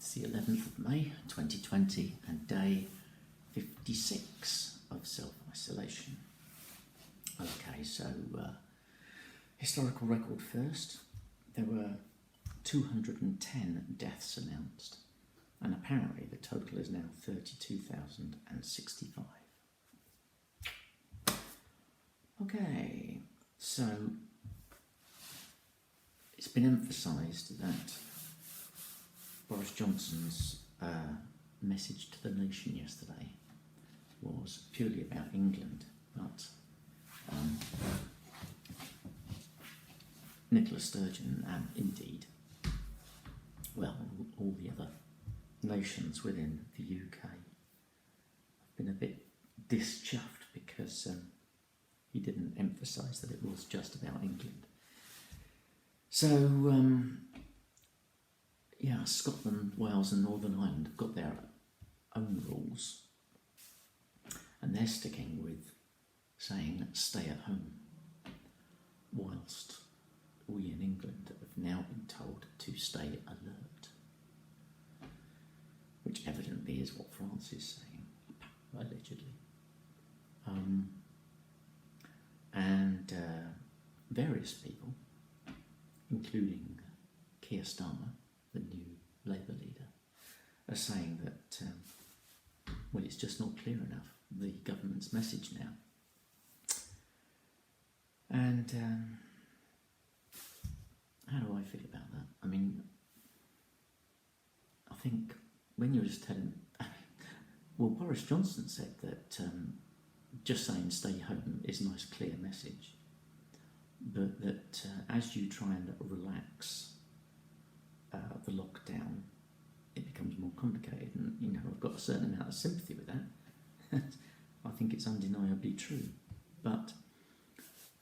It's the 11th of May 2020 and day 56 of self-isolation. Okay, so historical record first. There were 210 deaths announced, and apparently the total is now 32,065. Okay, so it's been emphasised that Boris Johnson's message to the nation yesterday was purely about England, but Nicola Sturgeon and indeed, well, all the other nations within the UK have been a bit dischuffed because he didn't emphasise that it was just about England. So, yeah, Scotland, Wales and Northern Ireland have got their own rules, and they're sticking with saying stay at home, whilst we in England have now been told to stay alert, which evidently is what France is saying, allegedly. And various people, including Keir Starmer, the new Labour leader, are saying that, well, it's just not clear enough, the government's message now. And how do I feel about that? I mean, I think when you're just telling, well, Boris Johnson said that just saying stay home is a nice clear message, but that as you try and relax the lockdown, it becomes more complicated, and you know, I've got a certain amount of sympathy with that. I think it's undeniably true, but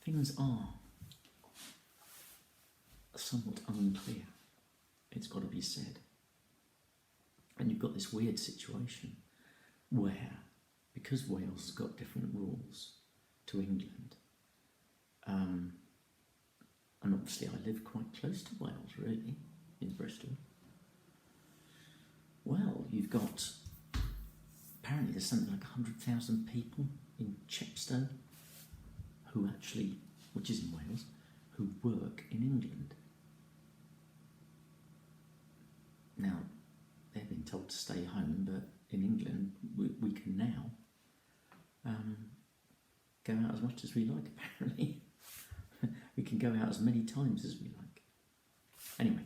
things are somewhat unclear, it's got to be said. And you've got this weird situation where, because Wales has got different rules to England, and obviously I live quite close to Wales, really, in Bristol. Well, you've got, apparently there's something like 100,000 people in Chepstow who actually, which is in Wales, who work in England. Now, they've been told to stay home, but in England we can now go out as much as we like, apparently. We can go out as many times as we like. Anyway,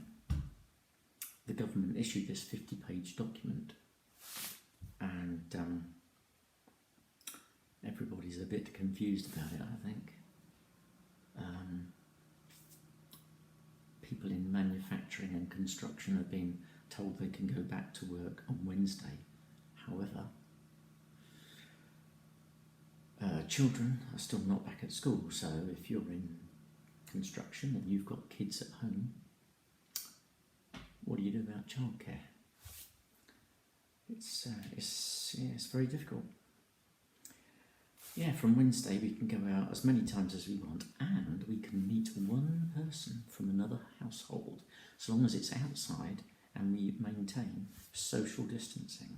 the government issued this 50-page document, and everybody's a bit confused about it, I think. People in manufacturing and construction have been told they can go back to work on Wednesday. However, children are still not back at school, so if you're in construction and you've got kids at home, what do you do about childcare? It's very difficult. Yeah, from Wednesday we can go out as many times as we want, and we can meet one person from another household, so long as it's outside and we maintain social distancing.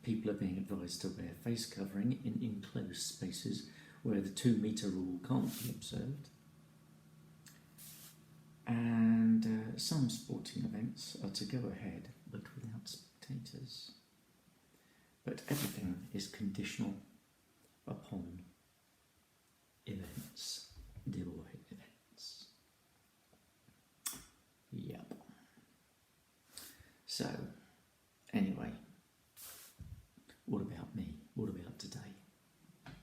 People are being advised to wear face covering in enclosed spaces where the 2 metre rule can't be observed. And some sporting events are to go ahead, but without spectators. But everything is conditional upon events, devoid events. Yep. So, anyway, what about me? What about today?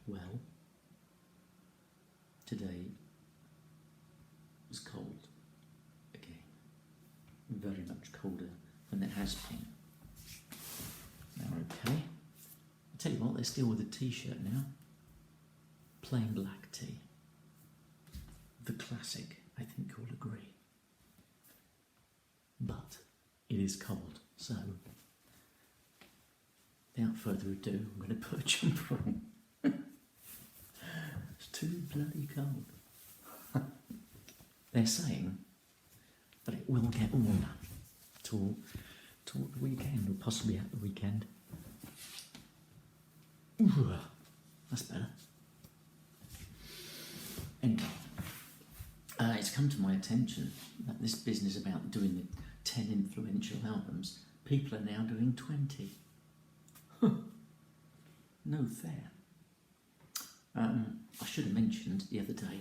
Well, today was cold again, very much colder than it has been. Now, okay, I'll tell you what, let's deal with the t-shirt now. Plain black tea. The classic, I think you'll agree. But it is cold, so without further ado, I'm going to put a jumper on. It's too bloody cold. they're saying that it will get warmer toward the weekend, or possibly at the weekend. Ooh, that's better. Anyway, it's come to my attention that this business about doing the 10 influential albums, people are now doing 20. No fair. I should have mentioned the other day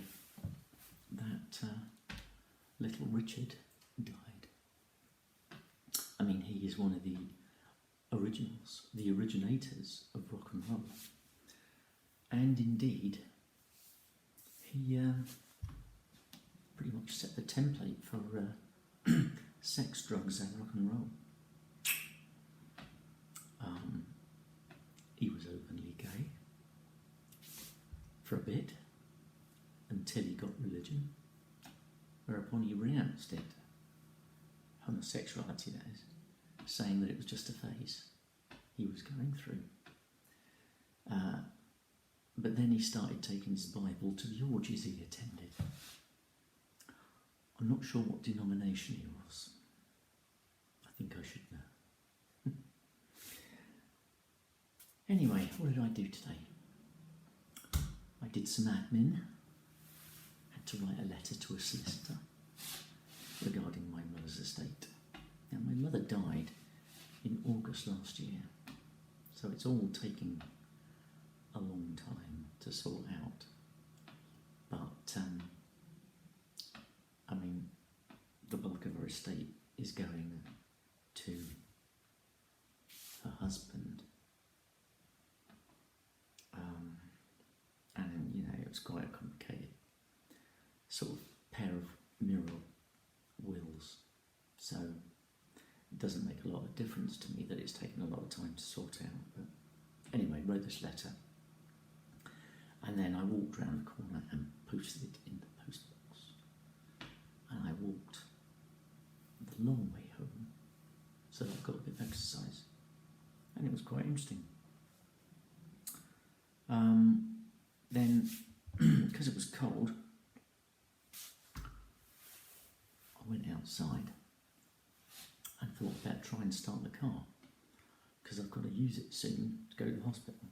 that little Richard died. I mean, he is one of the originals, the originators of rock and roll. And indeed, he pretty much set the template for sex, drugs and rock and roll. He was openly gay for a bit, until he got religion, whereupon he renounced it, homosexuality that is, saying that it was just a phase he was going through. But then he started taking his Bible to the orgies he attended. I'm not sure what denomination he was. I think I should know. Anyway, what did I do today? I did some admin. Had to write a letter to a solicitor regarding my mother's estate. Now, my mother died in August last year, so it's all taking a long time to sort out. But, I mean, the bulk of her estate is going to her husband. And, you know, it was quite a complicated sort of pair of mirror wills. So it doesn't make a lot of difference to me that it's taken a lot of time to sort out. But anyway, wrote this letter. And then I walked round the corner and posted it in the post box. And I walked the long way home, so I got a bit of exercise. And it was quite interesting. Then, because it was cold, I went outside and thought I'd better try and start the car, because I've got to use it soon to go to the hospital.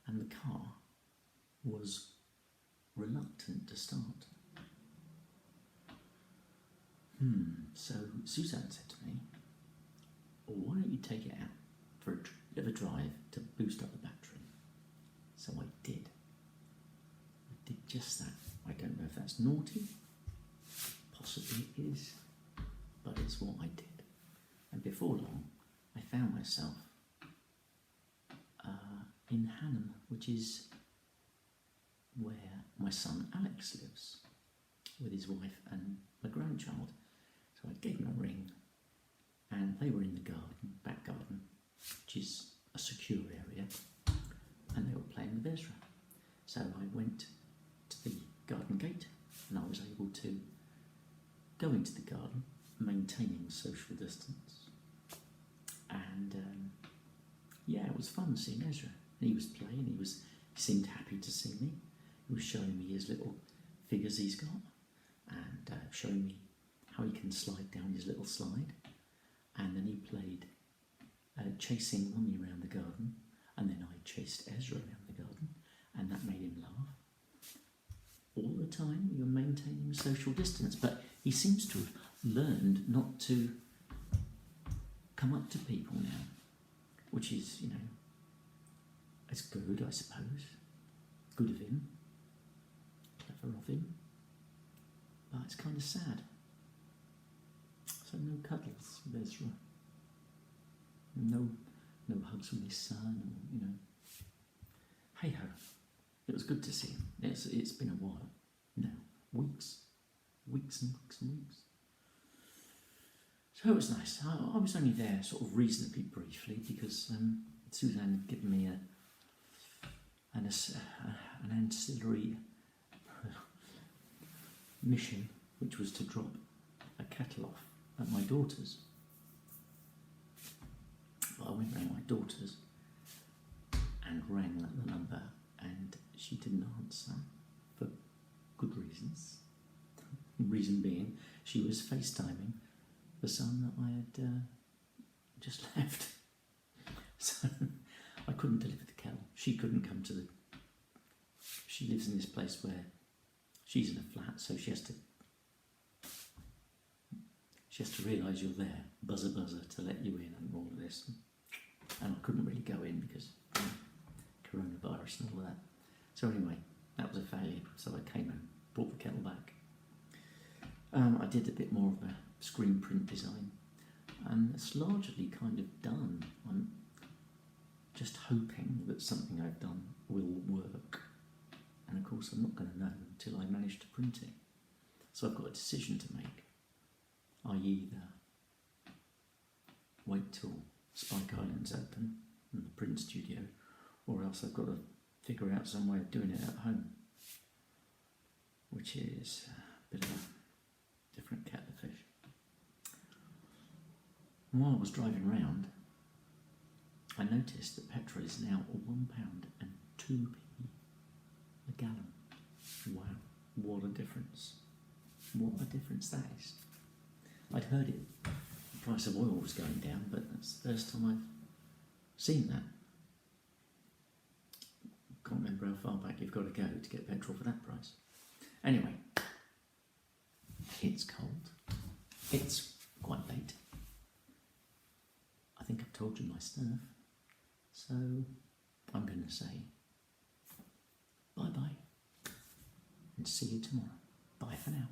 And the car was reluctant to start. So Suzanne said to me, well, why don't you take it out for a bit of a drive to boost up the battery? So I did. I did just that. I don't know if that's naughty. Possibly it is. But it's what I did. And before long, I found myself in Hannam, which is where my son Alex lives, with his wife and my grandchild. So I gave them a ring, and they were in the garden, back garden, which is a secure area, and they were playing with Ezra. So I went to the garden gate, and I was able to go into the garden, maintaining social distance. And yeah, it was fun seeing Ezra. And he was playing, he seemed happy to see me. He was showing me his little figures he's got, and showing me how he can slide down his little slide. And then he played chasing Mummy around the garden, and then I chased Ezra around the garden, and that made him laugh. All the time we were maintaining social distance, but he seems to have learned not to come up to people now, which is, you know, it's good, I suppose. Good of him, clever of him, but it's kind of sad. So no cuddles with Ezra, no hugs with his son, or, you know. Hey ho, it was good to see him. It's been a while, weeks and weeks and weeks. So it was nice. I was only there sort of reasonably briefly because Suzanne had given me an ancillary mission, which was to drop a kettle off at my daughter's. But I went round my daughter's and rang the number, and she didn't answer for good reasons. Reason being, she was FaceTiming the son that I had just left. So I couldn't deliver the kettle. She couldn't come to the... She lives in this place where she's in a flat, so she has to realise you're there, buzzer to let you in and all of this. And I couldn't really go in because coronavirus and all of that. So anyway, that was a failure. So I came and brought the kettle back. I did a bit more of a screen print design, and it's largely kind of done. I'm just hoping that something I've done will work, and of course I'm not going to know until I manage to print it. So I've got a decision to make. I either wait till Spike Island's open and the print studio, or else I've got to figure out some way of doing it at home, which is a bit of a different kettle of fish. And while I was driving round, I noticed that petrol is now £1.02 a gallon. Wow, what a difference. What a difference that is. I'd heard it, the price of oil was going down, but that's the first time I've seen that. Can't remember how far back you've got to go to get petrol for that price. Anyway, it's cold. It's quite late. I think I've told you my stuff. So I'm going to say bye-bye and see you tomorrow. Bye for now.